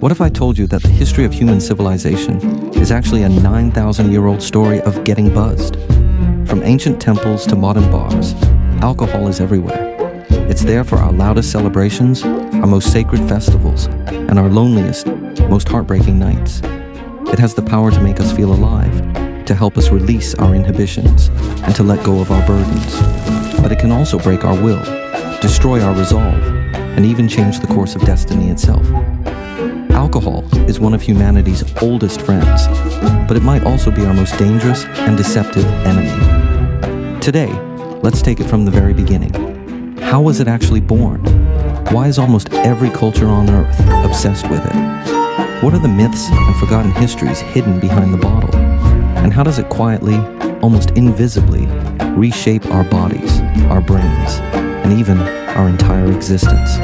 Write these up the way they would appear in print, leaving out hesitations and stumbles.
What if I told you that the history of human civilization is actually a 9,000-year-old story of getting buzzed? From ancient temples to modern bars, alcohol is everywhere. It's there for our loudest celebrations, our most sacred festivals, and our loneliest, most heartbreaking nights. It has the power to make us feel alive, to help us release our inhibitions, and to let go of our burdens. But it can also break our will, destroy our resolve, and even change the course of destiny itself. Alcohol is one of humanity's oldest friends, but it might also be our most dangerous and deceptive enemy. Today, let's take it from the very beginning. How was it actually born? Why is almost every culture on Earth obsessed with it? What are the myths and forgotten histories hidden behind the bottle? And how does it quietly, almost invisibly, reshape our bodies, our brains, and even our entire existence?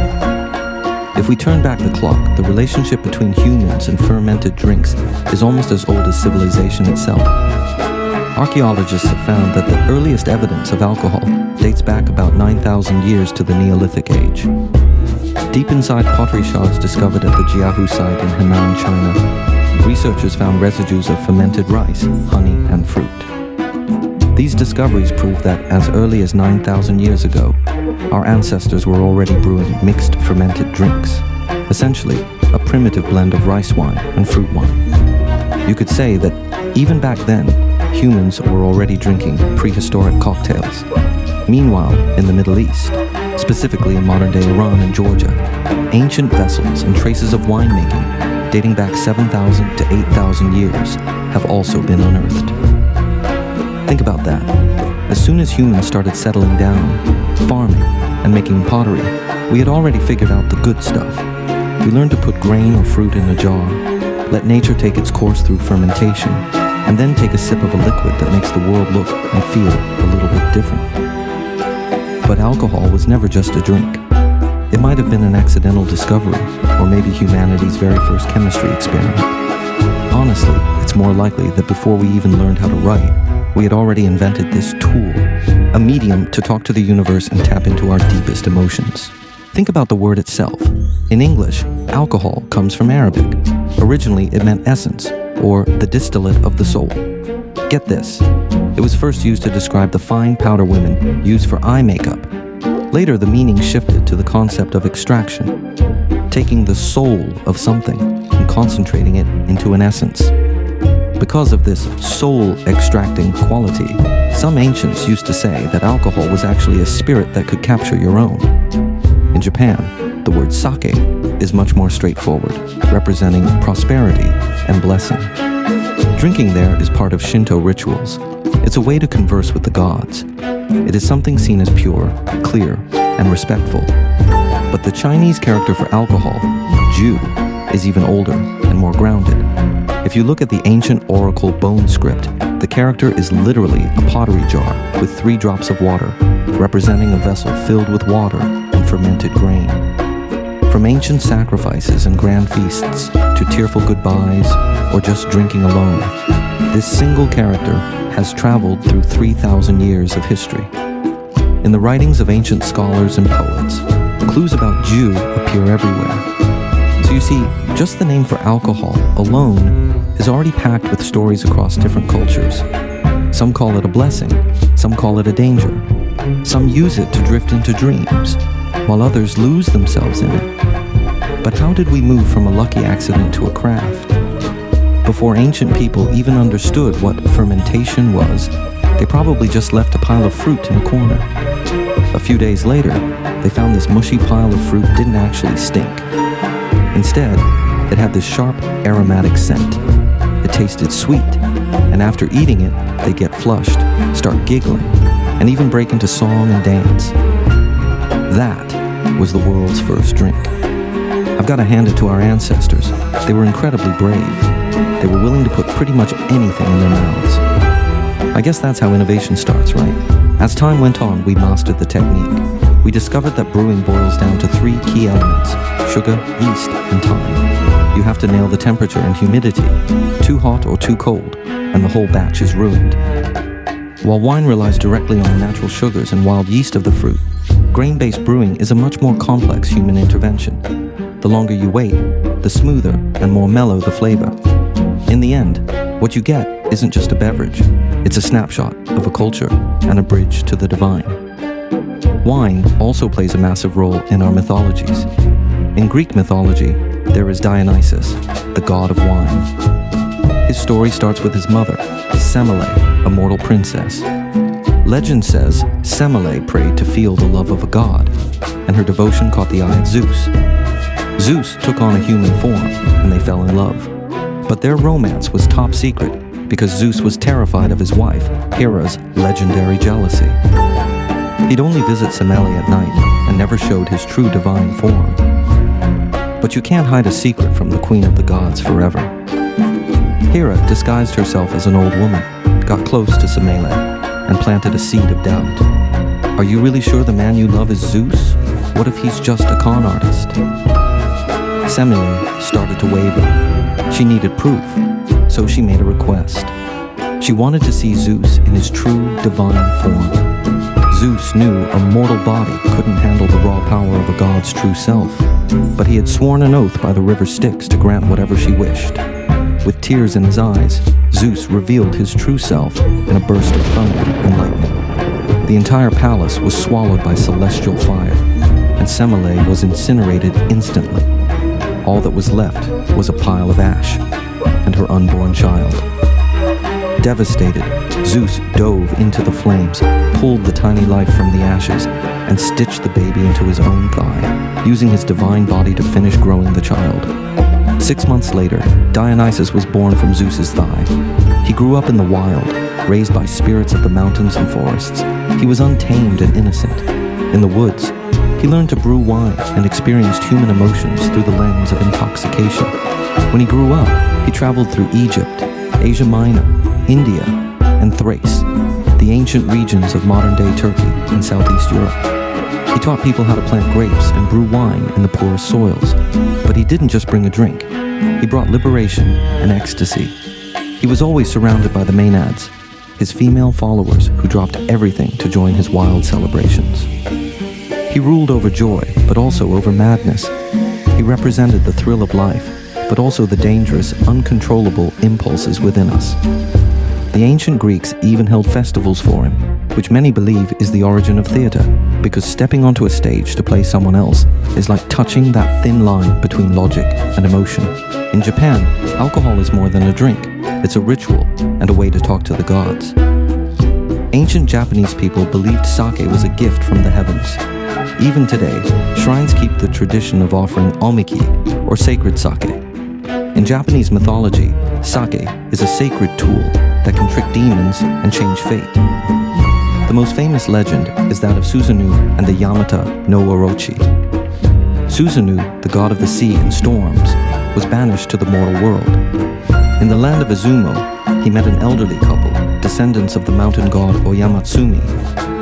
If we turn back the clock, the relationship between humans and fermented drinks is almost as old as civilization itself. Archaeologists have found that the earliest evidence of alcohol dates back about 9,000 years to the Neolithic age. Deep inside pottery shards discovered at the Jiahu site in Henan, China, researchers found residues of fermented rice, honey, and fruit. These discoveries prove that as early as 9,000 years ago, our ancestors were already brewing mixed fermented drinks, essentially a primitive blend of rice wine and fruit wine. You could say that even back then, humans were already drinking prehistoric cocktails. Meanwhile, in the Middle East, specifically in modern-day Iran and Georgia, ancient vessels and traces of winemaking dating back 7,000 to 8,000 years have also been unearthed. Think about that. As soon as humans started settling down, farming, and making pottery, we had already figured out the good stuff. We learned to put grain or fruit in a jar, let nature take its course through fermentation, and then take a sip of a liquid that makes the world look and feel a little bit different. But alcohol was never just a drink. It might have been an accidental discovery, or maybe humanity's very first chemistry experiment. Honestly, it's more likely that before we even learned how to write, we had already invented this tool, a medium to talk to the universe and tap into our deepest emotions. Think about the word itself. In English, alcohol comes from Arabic. Originally, it meant essence, or the distillate of the soul. Get this. It was first used to describe the fine powder women used for eye makeup. Later, the meaning shifted to the concept of extraction, taking the soul of something and concentrating it into an essence. Because of this soul-extracting quality, some ancients used to say that alcohol was actually a spirit that could capture your own. In Japan, the word sake is much more straightforward, representing prosperity and blessing. Drinking there is part of Shinto rituals. It's a way to converse with the gods. It is something seen as pure, clear, and respectful. But the Chinese character for alcohol, Ju, is even older and more grounded. If you look at the ancient oracle bone script, the character is literally a pottery jar with 3 drops of water, representing a vessel filled with water and fermented grain. From ancient sacrifices and grand feasts to tearful goodbyes or just drinking alone, this single character has traveled through 3,000 years of history. In the writings of ancient scholars and poets, clues about Ju appear everywhere. So you see, just the name for alcohol alone is already packed with stories across different cultures. Some call it a blessing, some call it a danger. Some use it to drift into dreams, while others lose themselves in it. But how did we move from a lucky accident to a craft? Before ancient people even understood what fermentation was, they probably just left a pile of fruit in a corner. A few days later, they found this mushy pile of fruit didn't actually stink. Instead, it had this sharp, aromatic scent. It tasted sweet, and after eating it, they get flushed, start giggling, and even break into song and dance. That was the world's first drink. I've got to hand it to our ancestors. They were incredibly brave. They were willing to put pretty much anything in their mouths. I guess that's how innovation starts, right? As time went on, we mastered the technique. We discovered that brewing boils down to 3 key elements: sugar, yeast, and time. You have to nail the temperature and humidity. Too hot or too cold, and the whole batch is ruined. While wine relies directly on the natural sugars and wild yeast of the fruit, grain-based brewing is a much more complex human intervention. The longer you wait, the smoother and more mellow the flavor. In the end, what you get isn't just a beverage, it's a snapshot of a culture and a bridge to the divine. Wine also plays a massive role in our mythologies. In Greek mythology, there is Dionysus, the god of wine. His story starts with his mother, Semele, a mortal princess. Legend says Semele prayed to feel the love of a god, and her devotion caught the eye of Zeus. Zeus took on a human form, and they fell in love. But their romance was top secret because Zeus was terrified of his wife, Hera's legendary jealousy. He'd only visit Semele at night and never showed his true divine form. But you can't hide a secret from the queen of the gods forever. Hera disguised herself as an old woman, got close to Semele, and planted a seed of doubt. Are you really sure the man you love is Zeus? What if he's just a con artist? Semele started to waver. She needed proof, so she made a request. She wanted to see Zeus in his true divine form. Zeus knew a mortal body couldn't handle the raw power of a god's true self, but he had sworn an oath by the river Styx to grant whatever she wished. With tears in his eyes, Zeus revealed his true self in a burst of thunder and lightning. The entire palace was swallowed by celestial fire, and Semele was incinerated instantly. All that was left was a pile of ash and her unborn child. Devastated, Zeus dove into the flames, pulled the tiny life from the ashes, and stitched the baby into his own thigh, using his divine body to finish growing the child. 6 months later, Dionysus was born from Zeus's thigh. He grew up in the wild, raised by spirits of the mountains and forests. He was untamed and innocent. In the woods, he learned to brew wine and experienced human emotions through the lens of intoxication. When he grew up, he traveled through Egypt, Asia Minor, India, and Thrace, the ancient regions of modern-day Turkey and Southeast Europe. He taught people how to plant grapes and brew wine in the poorest soils. But he didn't just bring a drink. He brought liberation and ecstasy. He was always surrounded by the Maenads, his female followers who dropped everything to join his wild celebrations. He ruled over joy, but also over madness. He represented the thrill of life, but also the dangerous, uncontrollable impulses within us. The ancient Greeks even held festivals for him, which many believe is the origin of theater, because stepping onto a stage to play someone else is like touching that thin line between logic and emotion. In Japan, alcohol is more than a drink. It's a ritual and a way to talk to the gods. Ancient Japanese people believed sake was a gift from the heavens. Even today, shrines keep the tradition of offering omiki, or sacred sake. In Japanese mythology, sake is a sacred tool that can trick demons and change fate. The most famous legend is that of Susanoo and the Yamata no Orochi. Susanoo, the god of the sea and storms, was banished to the mortal world. In the land of Izumo, he met an elderly couple, descendants of the mountain god Oyamatsumi,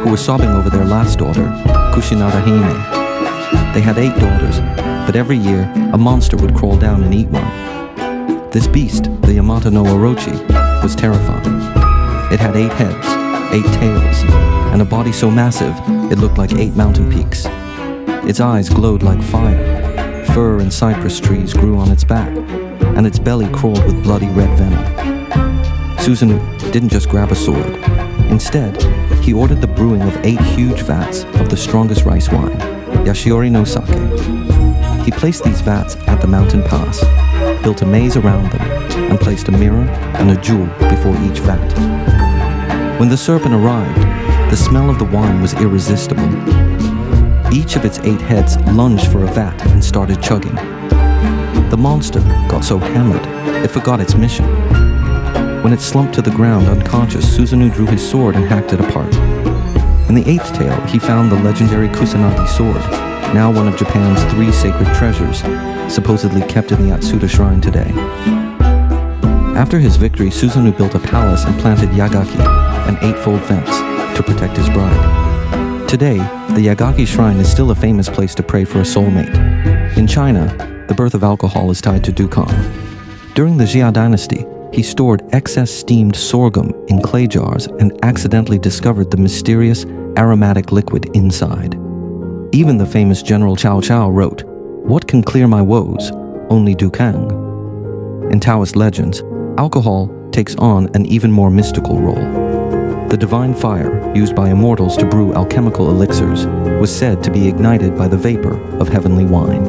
who were sobbing over their last daughter, Kushinada Hime. They had 8 daughters, but every year a monster would crawl down and eat one. This beast, the Yamata no Orochi, was terrifying. It had 8 heads, 8 tails, and a body so massive it looked like 8 mountain peaks. Its eyes glowed like fire. Fir and cypress trees grew on its back, and its belly crawled with bloody red venom. Susanoo didn't just grab a sword. Instead, he ordered the brewing of 8 huge vats of the strongest rice wine, Yashiori no sake. He placed these vats at the mountain pass, built a maze around them, and placed a mirror and a jewel before each vat. When the serpent arrived, the smell of the wine was irresistible. Each of its 8 heads lunged for a vat and started chugging. The monster got so hammered, it forgot its mission. When it slumped to the ground unconscious, Susanoo drew his sword and hacked it apart. In the 8th tale, he found the legendary Kusanagi sword, now one of Japan's 3 sacred treasures, supposedly kept in the Atsuta shrine today. After his victory, Susanoo built a palace and planted yagaki, an 8-fold fence, to protect his bride. Today, the Yagaki shrine is still a famous place to pray for a soulmate. In China, the birth of alcohol is tied to Dukong. During the Jia dynasty, he stored excess steamed sorghum in clay jars and accidentally discovered the mysterious aromatic liquid inside. Even the famous General Cao Cao wrote, "What can clear my woes? only Dukang. In Taoist legends, alcohol takes on an even more mystical role. The divine fire used by immortals to brew alchemical elixirs was said to be ignited by the vapor of heavenly wine.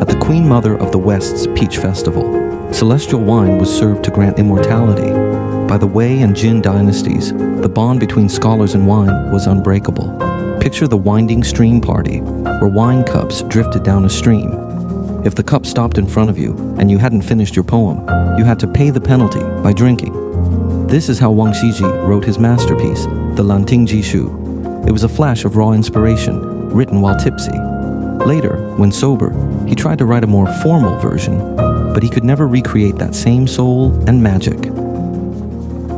At the Queen Mother of the West's Peach Festival, celestial wine was served to grant immortality. By the Wei and Jin dynasties, the bond between scholars and wine was unbreakable. Picture the winding stream party, where wine cups drifted down a stream. If the cup stopped in front of you and you hadn't finished your poem, you had to pay the penalty by drinking. This is how Wang Xiji wrote his masterpiece, the Lanting Jishu. It was a flash of raw inspiration, written while tipsy. Later, when sober, he tried to write a more formal version, but he could never recreate that same soul and magic.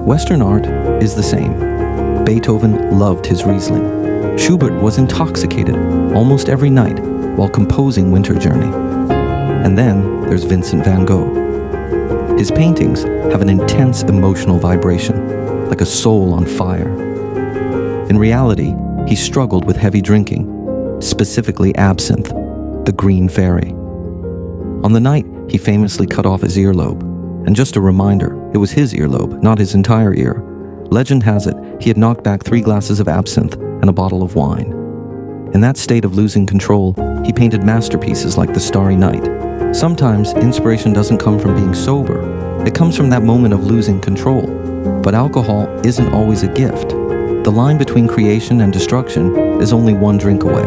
Western art is the same. Beethoven loved his Riesling. Schubert was intoxicated almost every night while composing Winter Journey. And then there's Vincent van Gogh. His paintings have an intense emotional vibration, like a soul on fire. In reality, he struggled with heavy drinking, specifically absinthe, the green fairy. On the night, he famously cut off his earlobe. And just a reminder, it was his earlobe, not his entire ear. Legend has it, he had knocked back 3 glasses of absinthe and a bottle of wine. In that state of losing control, he painted masterpieces like The Starry Night. Sometimes inspiration doesn't come from being sober. It comes from that moment of losing control. But alcohol isn't always a gift. The line between creation and destruction is only one drink away.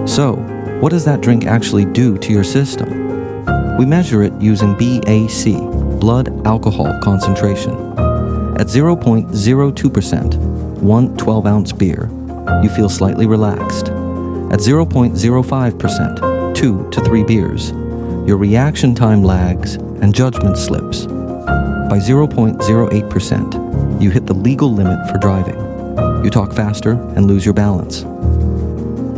So, what does that drink actually do to your system? We measure it using BAC, blood alcohol concentration. At 0.02%, 1 12-ounce beer, you feel slightly relaxed. At 0.05%, 2 to 3 beers, your reaction time lags and judgment slips. By 0.08%, you hit the legal limit for driving. You talk faster and lose your balance.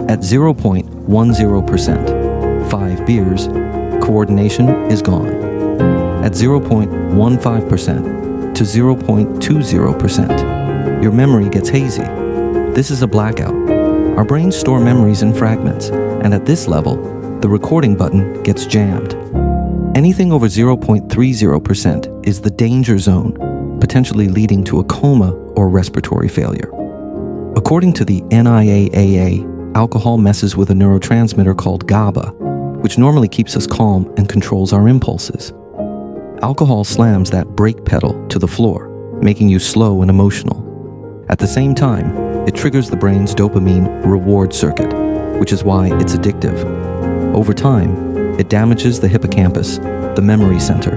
At 0.10%, 5 beers, coordination is gone. At 0.15% to 0.20%, your memory gets hazy. This is a blackout. Our brains store memories in fragments, and at this level, the recording button gets jammed. Anything over 0.30% is the danger zone, potentially leading to a coma or respiratory failure. According to the NIAAA, alcohol messes with a neurotransmitter called GABA, which normally keeps us calm and controls our impulses. Alcohol slams that brake pedal to the floor, making you slow and emotional. At the same time, it triggers the brain's dopamine reward circuit, which is why it's addictive. Over time, it damages the hippocampus, the memory center,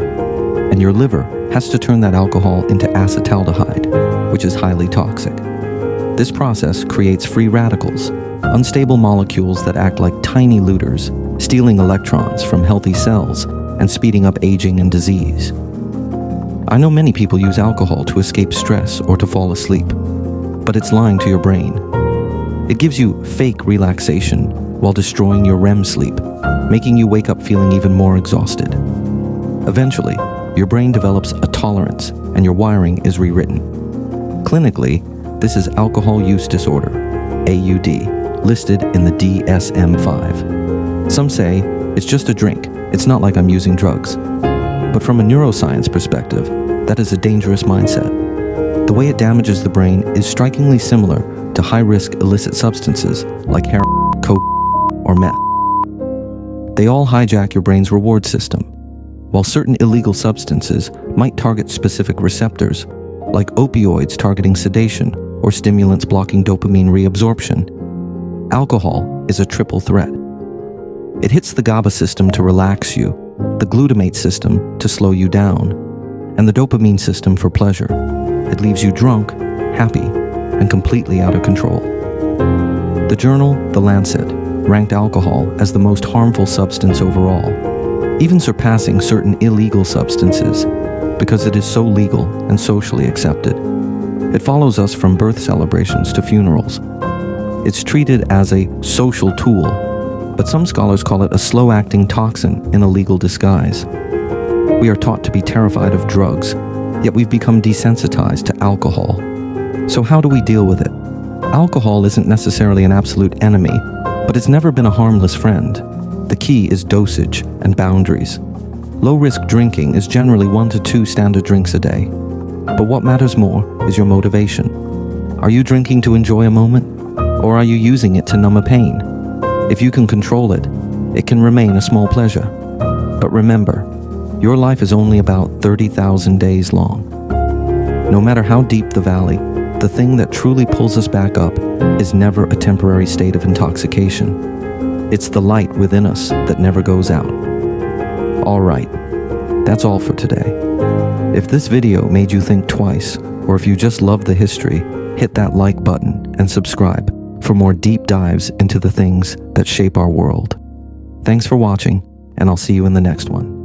and your liver has to turn that alcohol into acetaldehyde, which is highly toxic. This process creates free radicals, unstable molecules that act like tiny looters, stealing electrons from healthy cells and speeding up aging and disease. I know many people use alcohol to escape stress or to fall asleep, but it's lying to your brain. It gives you fake relaxation while destroying your REM sleep, making you wake up feeling even more exhausted. Eventually, your brain develops a tolerance and your wiring is rewritten. Clinically, this is alcohol use disorder, AUD, listed in the DSM-5. Some say, it's just a drink, it's not like I'm using drugs. But from a neuroscience perspective, that is a dangerous mindset. The way it damages the brain is strikingly similar to high-risk illicit substances like heroin, coke, or meth. They all hijack your brain's reward system, while certain illegal substances might target specific receptors, like opioids targeting sedation or stimulants blocking dopamine reabsorption. Alcohol is a triple threat. It hits the GABA system to relax you, the glutamate system to slow you down, and the dopamine system for pleasure. It leaves you drunk, happy, and completely out of control. The journal, The Lancet, ranked alcohol as the most harmful substance overall, even surpassing certain illegal substances, because it is so legal and socially accepted. It follows us from birth celebrations to funerals. It's treated as a social tool, but some scholars call it a slow-acting toxin in a legal disguise. We are taught to be terrified of drugs, yet we've become desensitized to alcohol. So how do we deal with it? Alcohol isn't necessarily an absolute enemy, but it's never been a harmless friend. The key is dosage and boundaries. Low-risk drinking is generally 1 to 2 standard drinks a day. But what matters more is your motivation. Are you drinking to enjoy a moment, or are you using it to numb a pain? If you can control it, it can remain a small pleasure. But remember, your life is only about 30,000 days long. No matter how deep the valley, the thing that truly pulls us back up is never a temporary state of intoxication. It's the light within us that never goes out. All right, that's all for today. If this video made you think twice, or if you just love the history, hit that like button and subscribe for more deep dives into the things that shape our world. Thanks for watching, and I'll see you in the next one.